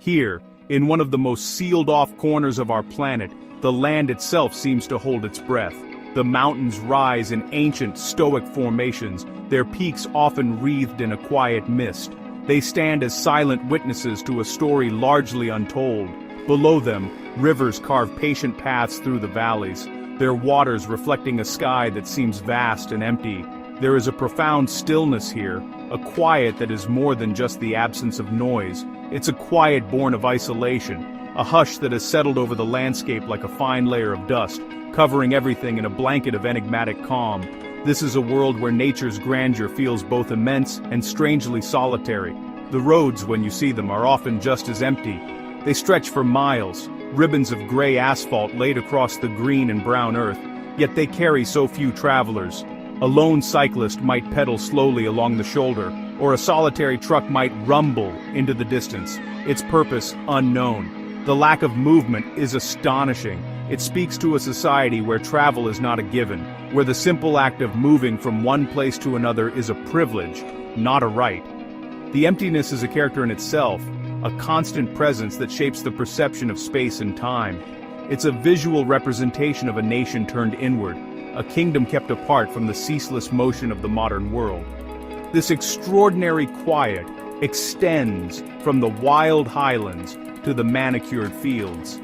Here, in one of the most sealed-off corners of our planet, the land itself seems to hold its breath. The mountains rise in ancient, stoic formations, their peaks often wreathed in a quiet mist. They stand as silent witnesses to a story largely untold. Below them, rivers carve patient paths through the valleys, their waters reflecting a sky that seems vast and empty. There is a profound stillness here, a quiet that is more than just the absence of noise. It's a quiet born of isolation, a hush that has settled over the landscape like a fine layer of dust, covering everything in a blanket of enigmatic calm. This is a world where nature's grandeur feels both immense and strangely solitary. The roads, when you see them, are often just as empty. They stretch for miles, ribbons of gray asphalt laid across the green and brown earth, yet they carry so few travelers. A lone cyclist might pedal slowly along the shoulder, or a solitary truck might rumble into the distance, its purpose unknown. The lack of movement is astonishing. It speaks to a society where travel is not a given, where the simple act of moving from one place to another is a privilege, not a right. The emptiness is a character in itself, a constant presence that shapes the perception of space and time. It's a visual representation of a nation turned inward, a kingdom kept apart from the ceaseless motion of the modern world. This extraordinary quiet extends from the wild highlands to the manicured fields.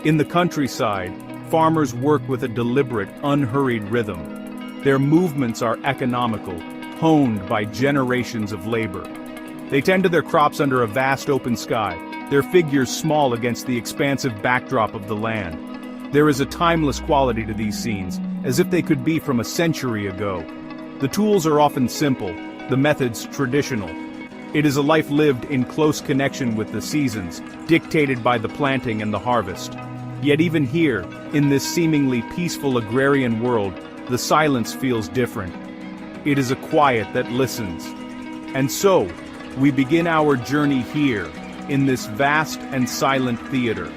In the countryside, farmers work with a deliberate, unhurried rhythm. Their movements are economical, honed by generations of labor. They tend to their crops under a vast open sky, their figures small against the expansive backdrop of the land. There is a timeless quality to these scenes, as if they could be from a century ago. The tools are often simple, the methods traditional. It is a life lived in close connection with the seasons, dictated by the planting and the harvest. Yet even here, in this seemingly peaceful agrarian world, the silence feels different. It is a quiet that listens. And so, we begin our journey here, in this vast and silent theater.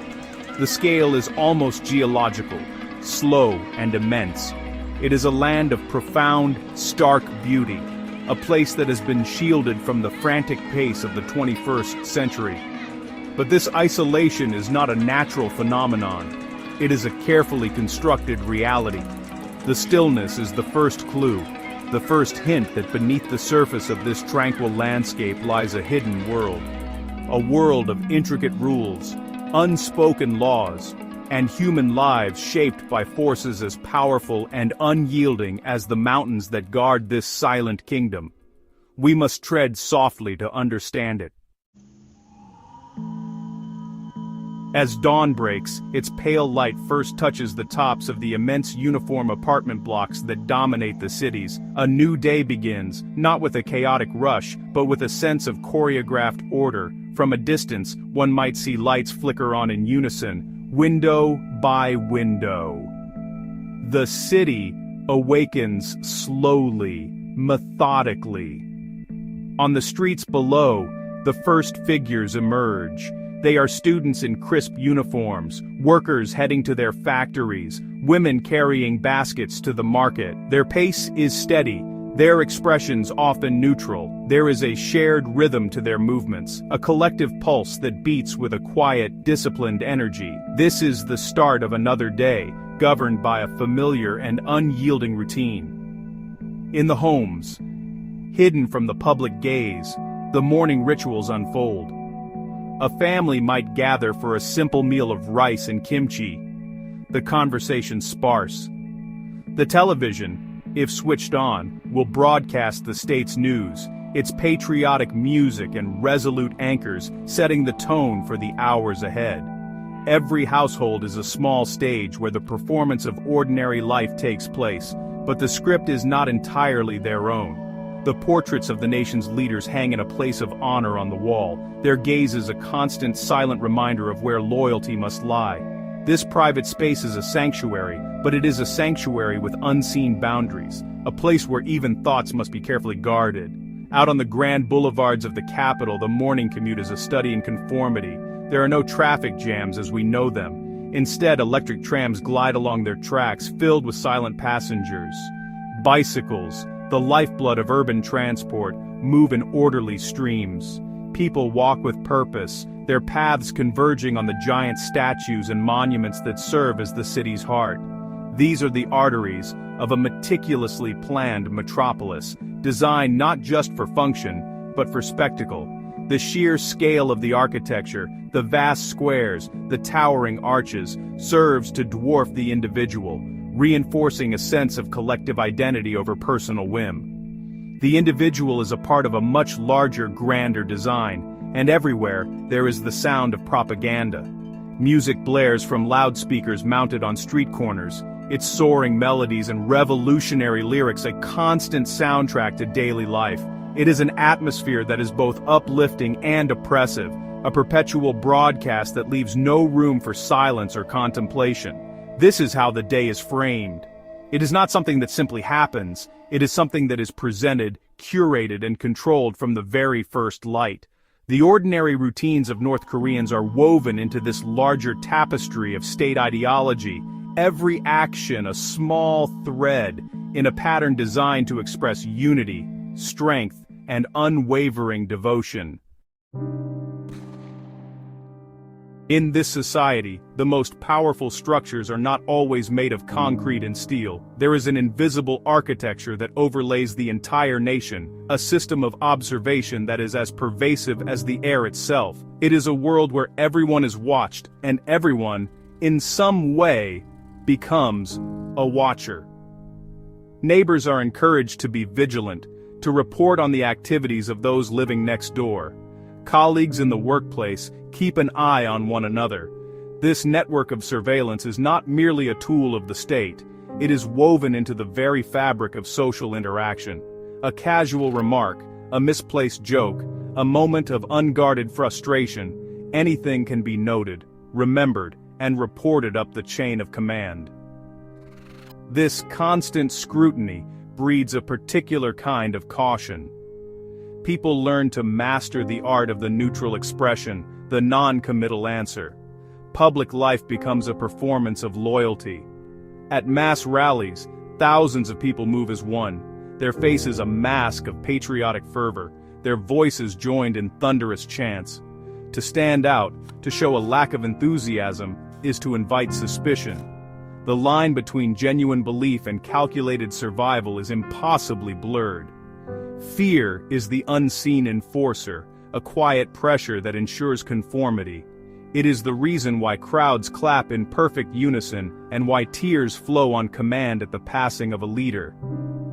The scale is almost geological, slow and immense. It is a land of profound, stark beauty, a place that has been shielded from the frantic pace of the 21st century. But this isolation is not a natural phenomenon. It is a carefully constructed reality. The stillness is the first clue, the first hint that beneath the surface of this tranquil landscape lies a hidden world. A world of intricate rules, unspoken laws, and human lives shaped by forces as powerful and unyielding as the mountains that guard this silent kingdom. We must tread softly to understand it. As dawn breaks, its pale light first touches the tops of the immense uniform apartment blocks that dominate the cities. A new day begins, not with a chaotic rush, but with a sense of choreographed order. From a distance, one might see lights flicker on in unison, window by window. The city awakens slowly, methodically. On the streets below, the first figures emerge. They are students in crisp uniforms, workers heading to their factories, women carrying baskets to the market. Their pace is steady, their expressions often neutral. There is a shared rhythm to their movements, a collective pulse that beats with a quiet, disciplined energy. This is the start of another day, governed by a familiar and unyielding routine. In the homes, hidden from the public gaze, the morning rituals unfold. A family might gather for a simple meal of rice and kimchi, the conversation sparse. The television, if switched on, will broadcast the state's news, its patriotic music and resolute anchors setting the tone for the hours ahead. Every household is a small stage where the performance of ordinary life takes place, but the script is not entirely their own. The portraits of the nation's leaders hang in a place of honor on the wall. Their gaze is a constant, silent reminder of where loyalty must lie. This private space is a sanctuary, but it is a sanctuary with unseen boundaries, a place where even thoughts must be carefully guarded. Out on the grand boulevards of the capital, the morning commute is a study in conformity. There are no traffic jams as we know them. Instead, electric trams glide along their tracks, filled with silent passengers. Bicycles, the lifeblood of urban transport, move in orderly streams. People walk with purpose, their paths converging on the giant statues and monuments that serve as the city's heart. These are the arteries of a meticulously planned metropolis, designed not just for function, but for spectacle. The sheer scale of the architecture, the vast squares, the towering arches, serves to dwarf the individual, reinforcing a sense of collective identity over personal whim. The individual is a part of a much larger, grander design, and everywhere there is the sound of propaganda. Music blares from loudspeakers mounted on street corners, its soaring melodies and revolutionary lyrics a constant soundtrack to daily life. It is an atmosphere that is both uplifting and oppressive, a perpetual broadcast that leaves no room for silence or contemplation. This is how the day is framed. It is not something that simply happens, it is something that is presented, curated, and controlled from the very first light. The ordinary routines of North Koreans are woven into this larger tapestry of state ideology, every action a small thread in a pattern designed to express unity, strength, and unwavering devotion. In this society, the most powerful structures are not always made of concrete and steel. There is an invisible architecture that overlays the entire nation, a system of observation that is as pervasive as the air itself. It is a world where everyone is watched, and everyone, in some way, becomes a watcher. Neighbors are encouraged to be vigilant, to report on the activities of those living next door. Colleagues in the workplace keep an eye on one another. This network of surveillance is not merely a tool of the state, it is woven into the very fabric of social interaction. A casual remark, a misplaced joke, a moment of unguarded frustration, anything can be noted, remembered, and reported up the chain of command. This constant scrutiny breeds a particular kind of caution. People learn to master the art of the neutral expression, the non-committal answer. Public life becomes a performance of loyalty. At mass rallies, thousands of people move as one, their faces a mask of patriotic fervor, their voices joined in thunderous chants. To stand out, to show a lack of enthusiasm, is to invite suspicion. The line between genuine belief and calculated survival is impossibly blurred. Fear is the unseen enforcer, a quiet pressure that ensures conformity. It is the reason why crowds clap in perfect unison and why tears flow on command at the passing of a leader.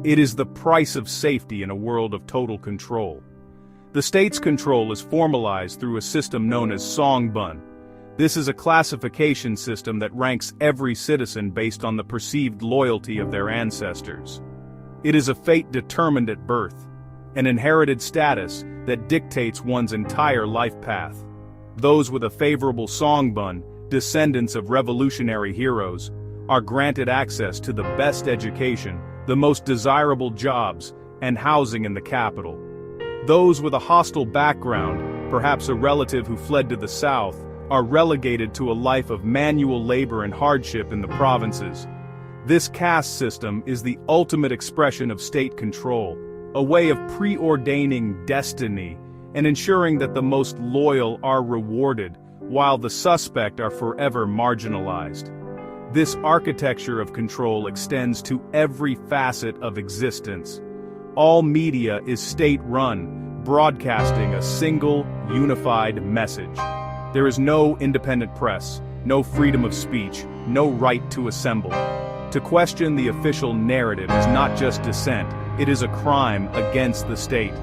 It is the price of safety in a world of total control. The state's control is formalized through a system known as songbun. This is a classification system that ranks every citizen based on the perceived loyalty of their ancestors. It is a fate determined at birth, an inherited status that dictates one's entire life path. Those with a favorable songbun, descendants of revolutionary heroes, are granted access to the best education, the most desirable jobs, and housing in the capital. Those with a hostile background, perhaps a relative who fled to the south, are relegated to a life of manual labor and hardship in the provinces. This caste system is the ultimate expression of state control, a way of preordaining destiny and ensuring that the most loyal are rewarded, while the suspect are forever marginalized. This architecture of control extends to every facet of existence. All media is state-run, broadcasting a single, unified message. There is no independent press, no freedom of speech, no right to assemble. To question the official narrative is not just dissent, it is a crime against the state.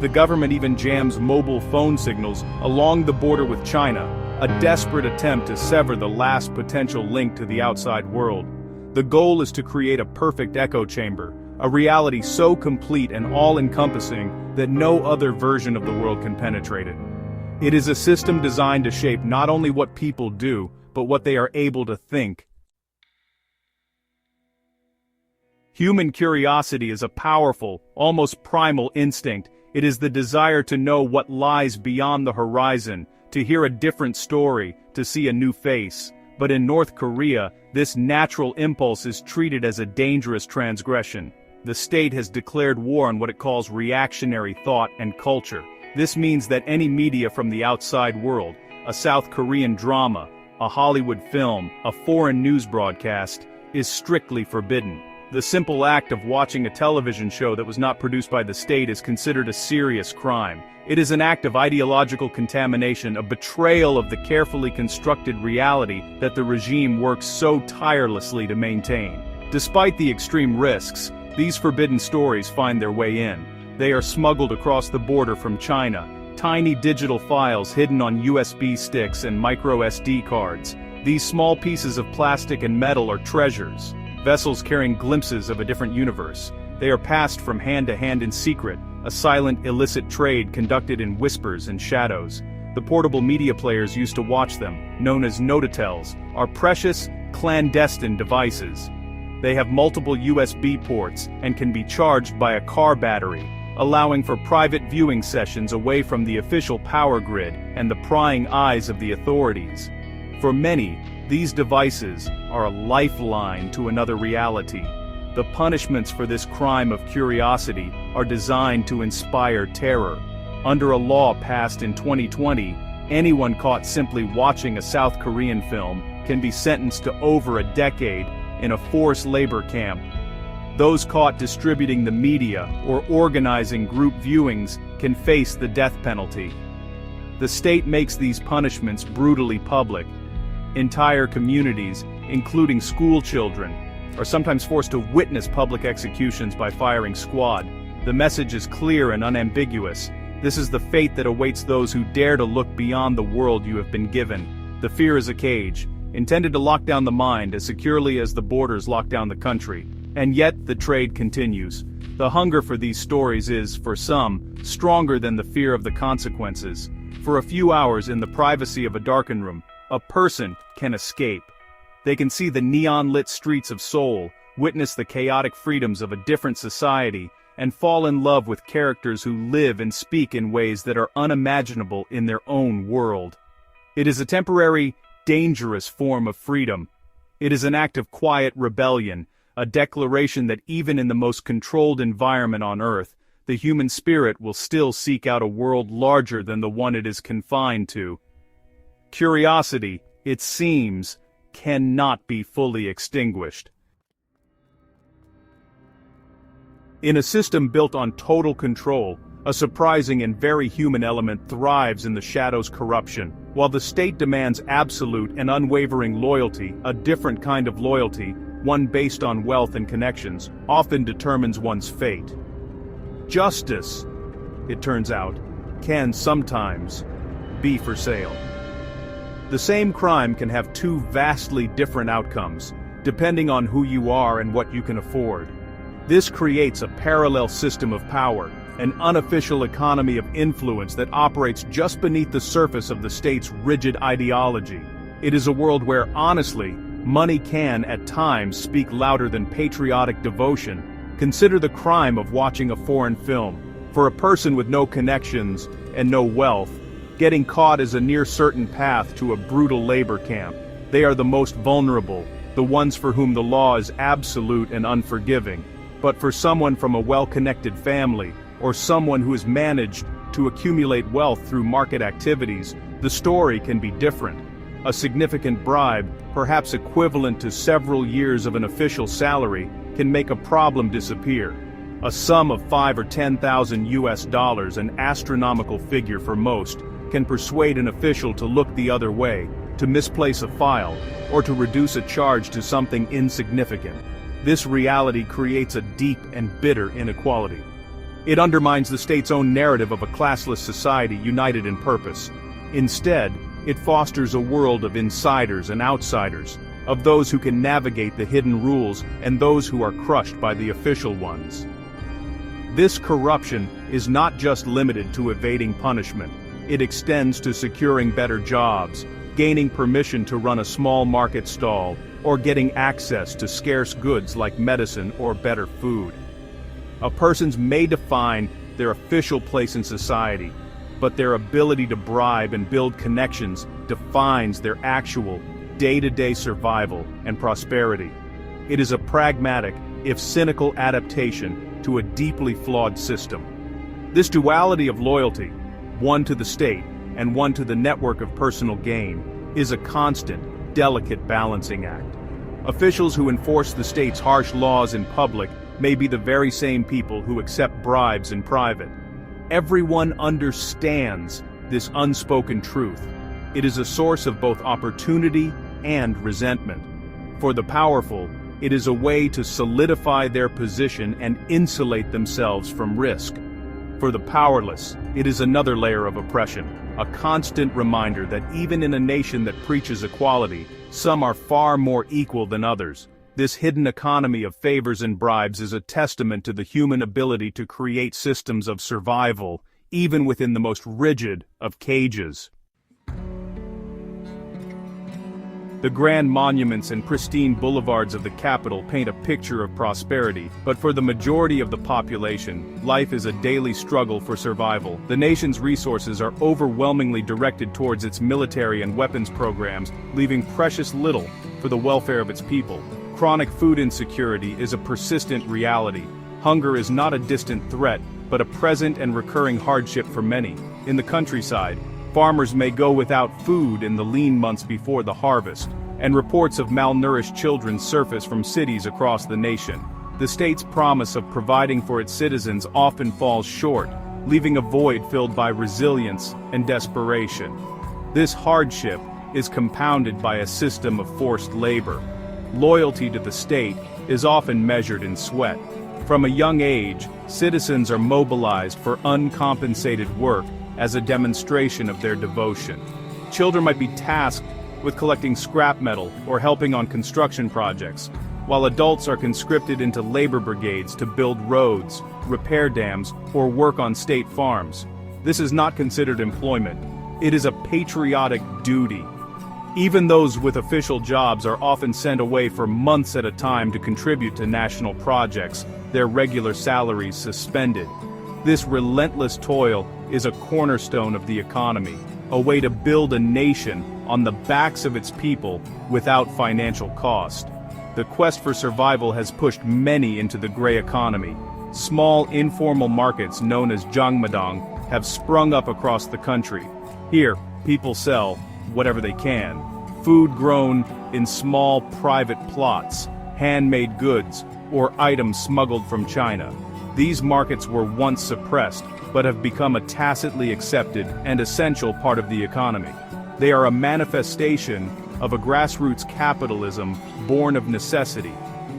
The government even jams mobile phone signals along the border with China, a desperate attempt to sever the last potential link to the outside world. The goal is to create a perfect echo chamber, a reality so complete and all-encompassing that no other version of the world can penetrate it. It is a system designed to shape not only what people do, but what they are able to think. Human curiosity is a powerful, almost primal instinct. It is the desire to know what lies beyond the horizon, to hear a different story, to see a new face. But in North Korea, this natural impulse is treated as a dangerous transgression. The state has declared war on what it calls reactionary thought and culture. This means that any media from the outside world, a South Korean drama, a Hollywood film, a foreign news broadcast, is strictly forbidden. The simple act of watching a television show that was not produced by the state is considered a serious crime. It is an act of ideological contamination, a betrayal of the carefully constructed reality that the regime works so tirelessly to maintain. Despite the extreme risks, these forbidden stories find their way in. They are smuggled across the border from China, tiny digital files hidden on USB sticks and micro SD cards. These small pieces of plastic and metal are treasures, vessels carrying glimpses of a different universe. They are passed from hand to hand in secret, a silent, illicit trade conducted in whispers and shadows. The portable media players used to watch them, known as notitels, are precious, clandestine devices. They have multiple USB ports and can be charged by a car battery, allowing for private viewing sessions away from the official power grid and the prying eyes of the authorities. For many, these devices are a lifeline to another reality. The punishments for this crime of curiosity are designed to inspire terror. Under a law passed in 2020, anyone caught simply watching a South Korean film can be sentenced to over a decade in a forced labor camp. Those caught distributing the media or organizing group viewings can face the death penalty. The state makes these punishments brutally public. Entire communities, including school children, are sometimes forced to witness public executions by firing squad. The message is clear and unambiguous. This is the fate that awaits those who dare to look beyond the world you have been given. The fear is a cage, intended to lock down the mind as securely as the borders lock down the country. And yet the trade continues. The hunger for these stories is, for some, stronger than the fear of the consequences. For a few hours in the privacy of a darkened room, a person can escape. They can see the neon-lit streets of Seoul, witness the chaotic freedoms of a different society, and fall in love with characters who live and speak in ways that are unimaginable in their own world. It is a temporary, dangerous form of freedom. It is an act of quiet rebellion, a declaration that even in the most controlled environment on Earth, the human spirit will still seek out a world larger than the one it is confined to. Curiosity, it seems, cannot be fully extinguished. In a system built on total control, a surprising and very human element thrives in the shadow's corruption. While the state demands absolute and unwavering loyalty, a different kind of loyalty, one based on wealth and connections, often determines one's fate. Justice, it turns out, can sometimes be for sale. The same crime can have two vastly different outcomes, depending on who you are and what you can afford. This creates a parallel system of power, an unofficial economy of influence that operates just beneath the surface of the state's rigid ideology. It is a world where, honestly, money can, at times, speak louder than patriotic devotion. Consider the crime of watching a foreign film. For a person with no connections and no wealth, getting caught is a near-certain path to a brutal labor camp. They are the most vulnerable, the ones for whom the law is absolute and unforgiving. But for someone from a well-connected family, or someone who has managed to accumulate wealth through market activities, the story can be different. A significant bribe, perhaps equivalent to several years of an official salary, can make a problem disappear. A sum of $5,000 or $10,000, an astronomical figure for most, can persuade an official to look the other way, to misplace a file, or to reduce a charge to something insignificant. This reality creates a deep and bitter inequality. It undermines the state's own narrative of a classless society united in purpose. Instead, it fosters a world of insiders and outsiders, of those who can navigate the hidden rules and those who are crushed by the official ones. This corruption is not just limited to evading punishment. It extends to securing better jobs, gaining permission to run a small market stall, or getting access to scarce goods like medicine or better food. A person's may define their official place in society, but their ability to bribe and build connections defines their actual, day-to-day survival and prosperity. It is a pragmatic, if cynical adaptation to a deeply flawed system. This duality of loyalty, one to the state, and one to the network of personal gain, is a constant, delicate balancing act. Officials who enforce the state's harsh laws in public may be the very same people who accept bribes in private. Everyone understands this unspoken truth. It is a source of both opportunity and resentment. For the powerful, it is a way to solidify their position and insulate themselves from risk. For the powerless, it is another layer of oppression, a constant reminder that even in a nation that preaches equality, some are far more equal than others. This hidden economy of favors and bribes is a testament to the human ability to create systems of survival, even within the most rigid of cages. The grand monuments and pristine boulevards of the capital paint a picture of prosperity, but for the majority of the population, life is a daily struggle for survival. The nation's resources are overwhelmingly directed towards its military and weapons programs, leaving precious little for the welfare of its people. Chronic food insecurity is a persistent reality. Hunger is not a distant threat, but a present and recurring hardship for many. In the countryside, farmers may go without food in the lean months before the harvest, and reports of malnourished children surface from cities across the nation. The state's promise of providing for its citizens often falls short, leaving a void filled by resilience and desperation. This hardship is compounded by a system of forced labor. Loyalty to the state is often measured in sweat. From a young age, citizens are mobilized for uncompensated work as a demonstration of their devotion. Children might be tasked with collecting scrap metal or helping on construction projects, while adults are conscripted into labor brigades to build roads, repair dams, or work on state farms. This is not considered employment. It is a patriotic duty. Even those with official jobs are often sent away for months at a time to contribute to national projects, their regular salaries suspended. This relentless toil is a cornerstone of the economy, a way to build a nation on the backs of its people without financial cost. The quest for survival has pushed many into the gray economy. Small informal markets known as zhangmadang have sprung up across the country. Here, people sell whatever they can. Food grown in small private plots, handmade goods, or items smuggled from China. These markets were once suppressed, but have become a tacitly accepted and essential part of the economy. They are a manifestation of a grassroots capitalism born of necessity.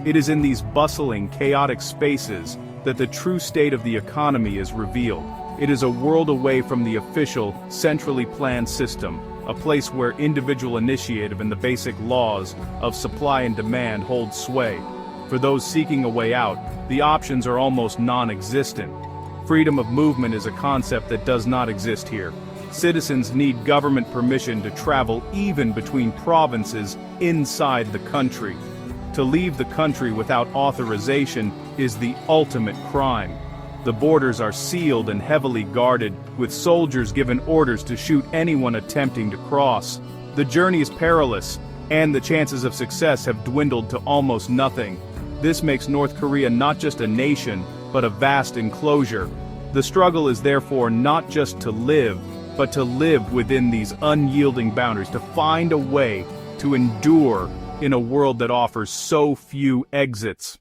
It is in these bustling, chaotic spaces that the true state of the economy is revealed. It is a world away from the official, centrally planned system, a place where individual initiative and the basic laws of supply and demand hold sway. For those seeking a way out, the options are almost non-existent. Freedom of movement is a concept that does not exist here. Citizens need government permission to travel even between provinces inside the country. To leave the country without authorization is the ultimate crime. The borders are sealed and heavily guarded, with soldiers given orders to shoot anyone attempting to cross. The journey is perilous, and the chances of success have dwindled to almost nothing. This makes North Korea not just a nation, but a vast enclosure. The struggle is therefore not just to live, but to live within these unyielding boundaries, to find a way to endure in a world that offers so few exits.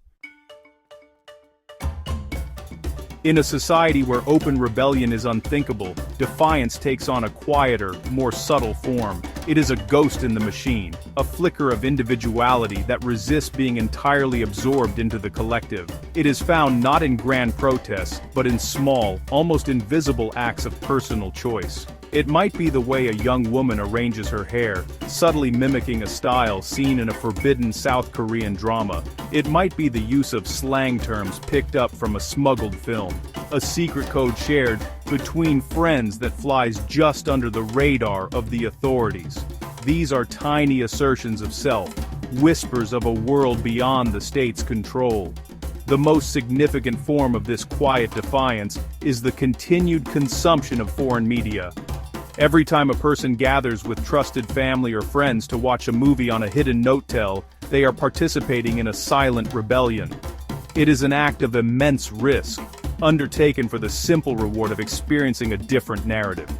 In a society where open rebellion is unthinkable, defiance takes on a quieter, more subtle form. It is a ghost in the machine, a flicker of individuality that resists being entirely absorbed into the collective. It is found not in grand protests, but in small, almost invisible acts of personal choice. It might be the way a young woman arranges her hair, subtly mimicking a style seen in a forbidden South Korean drama. It might be the use of slang terms picked up from a smuggled film, a secret code shared between friends that flies just under the radar of the authorities. These are tiny assertions of self, whispers of a world beyond the state's control. The most significant form of this quiet defiance is the continued consumption of foreign media. Every time a person gathers with trusted family or friends to watch a movie on a hidden note-tell, they are participating in a silent rebellion. It is an act of immense risk. undertaken for the simple reward of experiencing a different narrative.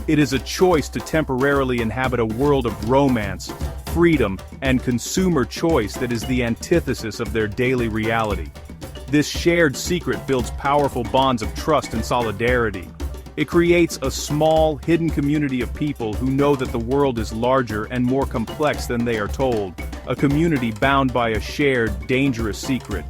It is a choice to temporarily inhabit a world of romance, freedom, and consumer choice that is the antithesis of their daily reality. This shared secret builds powerful bonds of trust and solidarity. It creates a small, hidden community of people who know that the world is larger and more complex than they are told, a community bound by a shared, dangerous secret.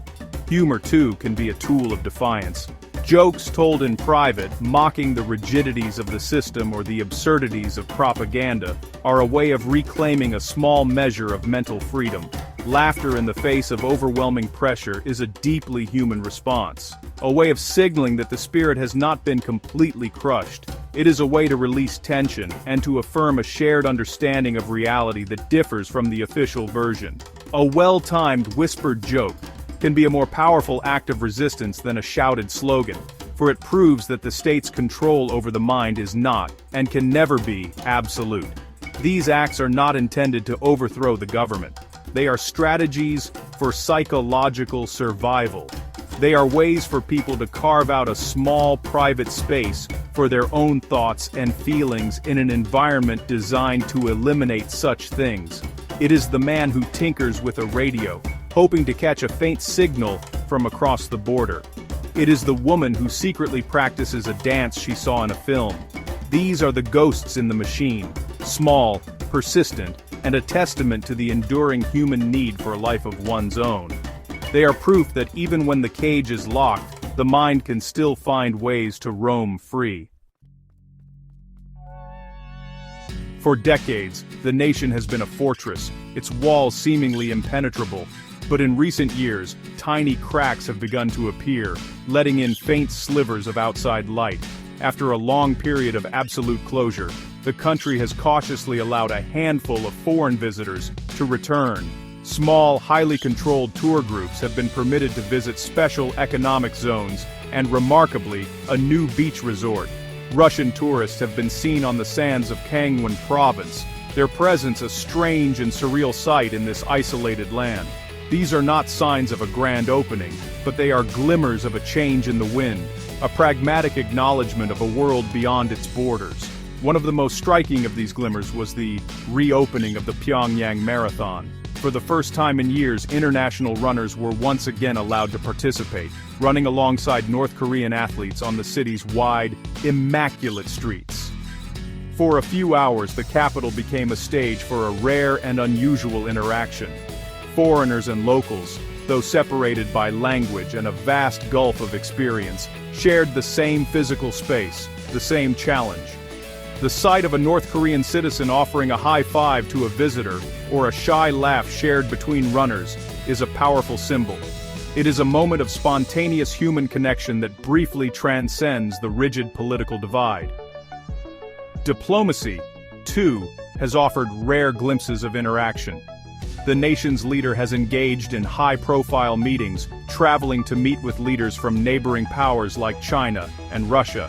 Humor, too, can be a tool of defiance. Jokes told in private, mocking the rigidities of the system or the absurdities of propaganda, are a way of reclaiming a small measure of mental freedom. Laughter in the face of overwhelming pressure is a deeply human response, a way of signaling that the spirit has not been completely crushed. It is a way to release tension and to affirm a shared understanding of reality that differs from the official version. A well-timed whispered joke can be a more powerful act of resistance than a shouted slogan, for it proves that the state's control over the mind is not, and can never be, absolute. These acts are not intended to overthrow the government. They are strategies for psychological survival. They are ways for people to carve out a small private space for their own thoughts and feelings in an environment designed to eliminate such things. It is the man who tinkers with a radio, hoping to catch a faint signal from across the border. It is the woman who secretly practices a dance she saw in a film. These are the ghosts in the machine, small, persistent, and a testament to the enduring human need for a life of one's own. They are proof that even when the cage is locked, the mind can still find ways to roam free. For decades, the nation has been a fortress, its walls seemingly impenetrable. But in recent years, tiny cracks have begun to appear, letting in faint slivers of outside light. After a long period of absolute closure, the country has cautiously allowed a handful of foreign visitors to return. Small, highly controlled tour groups have been permitted to visit special economic zones and, remarkably, a new beach resort. Russian tourists have been seen on the sands of Kangwon province, their presence a strange and surreal sight in this isolated land. These are not signs of a grand opening, but they are glimmers of a change in the wind, a pragmatic acknowledgement of a world beyond its borders. One of the most striking of these glimmers was the reopening of the Pyongyang Marathon. For the first time in years, international runners were once again allowed to participate, running alongside North Korean athletes on the city's wide, immaculate streets. For a few hours, the capital became a stage for a rare and unusual interaction. Foreigners and locals, though separated by language and a vast gulf of experience, shared the same physical space, the same challenge. The sight of a North Korean citizen offering a high five to a visitor, or a shy laugh shared between runners, is a powerful symbol. It is a moment of spontaneous human connection that briefly transcends the rigid political divide. Diplomacy, too, has offered rare glimpses of interaction. The nation's leader has engaged in high-profile meetings, traveling to meet with leaders from neighboring powers like China and Russia.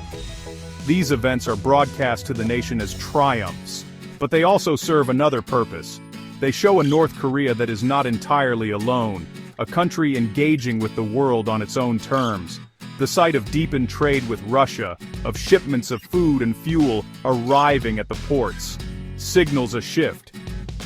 These events are broadcast to the nation as triumphs, but they also serve another purpose. They show a North Korea that is not entirely alone, a country engaging with the world on its own terms. The sight of deepened trade with Russia, of shipments of food and fuel arriving at the ports, signals a shift.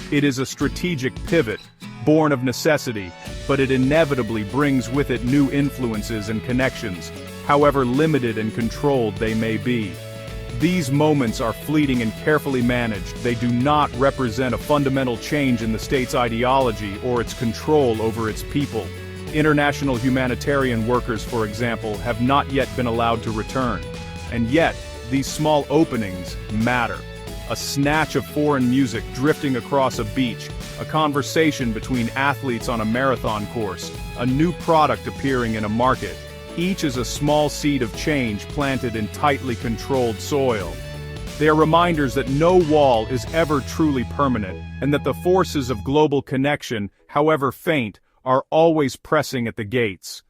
It is a strategic pivot, born of necessity, but it inevitably brings with it new influences and connections, however limited and controlled they may be. These moments are fleeting and carefully managed. They do not represent a fundamental change in the state's ideology or its control over its people. International humanitarian workers, for example, have not yet been allowed to return. And yet, these small openings matter. A snatch of foreign music drifting across a beach, a conversation between athletes on a marathon course, a new product appearing in a market. Each is a small seed of change planted in tightly controlled soil. They are reminders that no wall is ever truly permanent, and that the forces of global connection, however faint, are always pressing at the gates.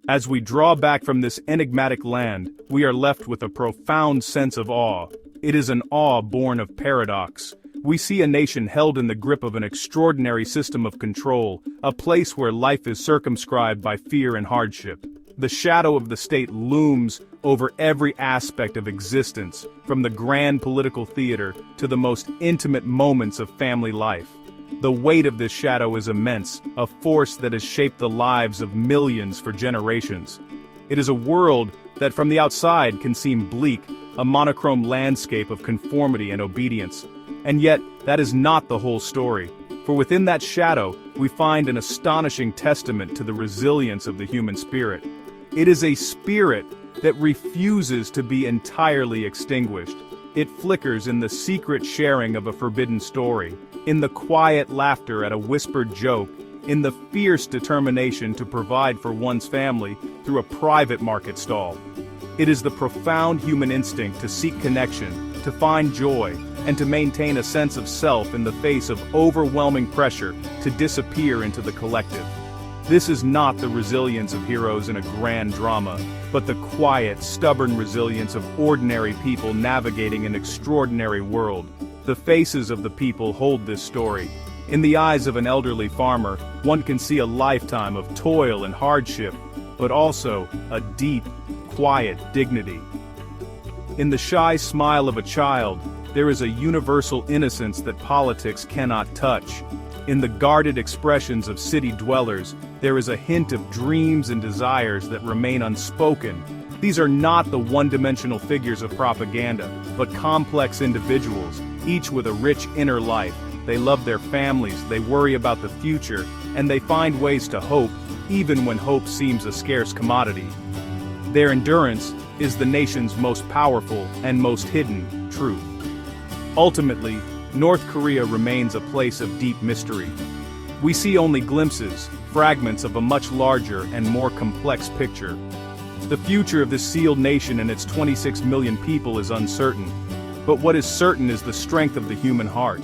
As we draw back from this enigmatic land, we are left with a profound sense of awe. It is an awe born of paradox. We see a nation held in the grip of an extraordinary system of control, a place where life is circumscribed by fear and hardship. The shadow of the state looms over every aspect of existence, from the grand political theater to the most intimate moments of family life. The weight of this shadow is immense, a force that has shaped the lives of millions for generations. It is a world that from the outside can seem bleak, a monochrome landscape of conformity and obedience. And yet, that is not the whole story. For within that shadow, we find an astonishing testament to the resilience of the human spirit. It is a spirit that refuses to be entirely extinguished. It flickers in the secret sharing of a forbidden story, in the quiet laughter at a whispered joke, in the fierce determination to provide for one's family through a private market stall. It is the profound human instinct to seek connection, to find joy, and to maintain a sense of self in the face of overwhelming pressure to disappear into the collective. This is not the resilience of heroes in a grand drama, but the quiet, stubborn resilience of ordinary people navigating an extraordinary world. The faces of the people hold this story. In the eyes of an elderly farmer, one can see a lifetime of toil and hardship, but also a deep, quiet dignity. In the shy smile of a child, there is a universal innocence that politics cannot touch. In the guarded expressions of city dwellers, there is a hint of dreams and desires that remain unspoken. These are not the one-dimensional figures of propaganda, but complex individuals, each with a rich inner life. They love their families, they worry about the future, and they find ways to hope, even when hope seems a scarce commodity. Their endurance is the nation's most powerful and most hidden truth. Ultimately, North Korea remains a place of deep mystery. We see only glimpses, fragments of a much larger and more complex picture. The future of this sealed nation and its 26 million people is uncertain. But what is certain is the strength of the human heart.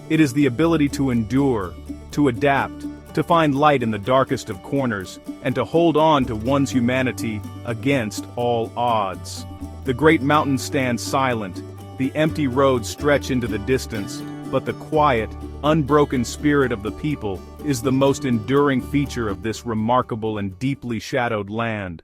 It is the ability to endure, to adapt, to find light in the darkest of corners, and to hold on to one's humanity against all odds. The great mountains stand silent, the empty roads stretch into the distance, but the quiet, unbroken spirit of the people is the most enduring feature of this remarkable and deeply shadowed land.